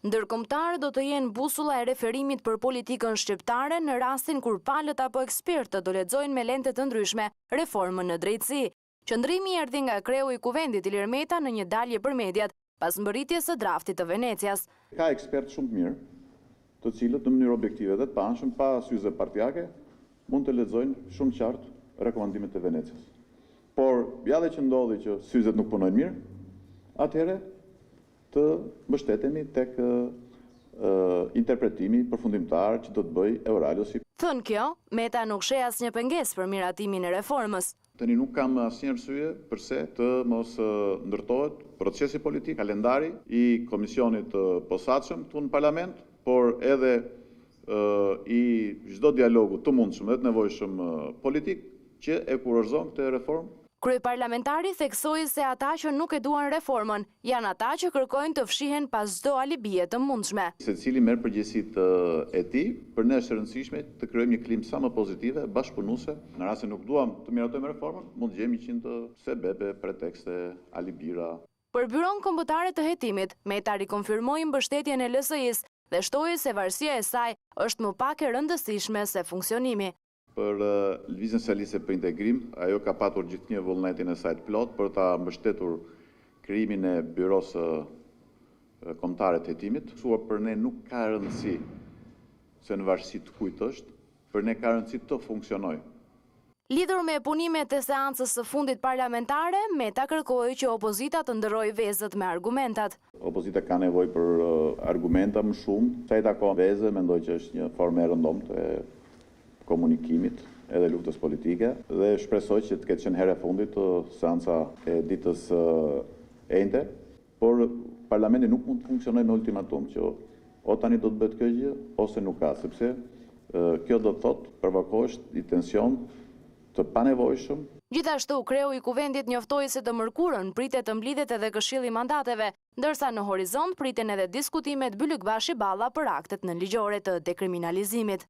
Ndërkombëtar do të jenë busulla e referimit për politikën shqiptare në rastin kur palët apo ekspertët do lexojnë me lente të ndryshme reformën në drejtësi. Qëndrimi erdhi nga kreu i kuvendit Ilir Meta në një dalje për mediat pas mbërritjes së draftit të Venecias. Ka ekspertë shumë mirë, të cilët në mënyrë objektive dhe të panshëm, pa syze partijake, mund të lexojnë shumë qartë rekomandimet e Venecias. Por ja dhe që ndodhi që syzet nuk punojnë mirë, atëherë të mbështetemi tek interpretimi përfundimtar që do të bëj Euraliosi. Thënë kjo, Meta nuk sheh asnjë pengesë për miratimin e reformës. Tani nuk kam asnjë arsye përse të mos ndërtohet procesi politik, kalendari i komisionit posaçëm këtu në parlament, por edhe i çdo dialogu të mundshëm dhe të nevojshëm politik që e kurorëzon këtë reformë. Kryeparlamentari theksoi se ata që nuk e duan reformën janë ata që kërkojnë të fshihen pas çdo alibie të mundshme. Secili merr përgjegjësitë e tij, për ne është e rëndësishme të krijojmë një klimë sa më pozitive, bashkëpunuese. Në rast se nuk duam të miratojmë reformën, mund të gjejmë 100 sebebe, pretekste, alibira. Për Byron Kombëtare të Hetimit, Meta rikonfirmoi mbështetjen e LSI-s dhe shtoi se varësia e saj është më pak e rëndësishme se funksionimi. Për Lëvizjen Socialiste për Integrim, ajo ka patur gjithnjë vullnetin e saj të plot për ta mbështetur krijimin e byros kombëtare të Hetimit. Për ne nuk ka rëndësi se në varësi të kujt është, për ne ka rëndësi të funksionojë. Lidhur me punimet e seancës së fundit parlamentare, Meta kërkoi që opozita të ndërrojë vezët me argumentat. Opozita ka nevojë për argumenta më shumë, sa i takon vezë, mendoj që është një formë e rëndomtë e komunikimit edhe luftës politike dhe shpresoj që të ketë qenë herë e fundit seanca e ditës ende, por parlamenti nuk mund të funksionojë me ultimatum që o tani do të bëhet kjo gjë ose nuk ka, sepse kjo do të thotë provokosh një tension të panevojshëm. Gjithashtu, kreu i kuvendit njoftoi se të mërkurën pritet të mblidhet edhe këshilli mandateve, ndërsa në horizont priten edhe diskutimet Bylykbashi Balla për aktet nënligjore të dekriminalizimit.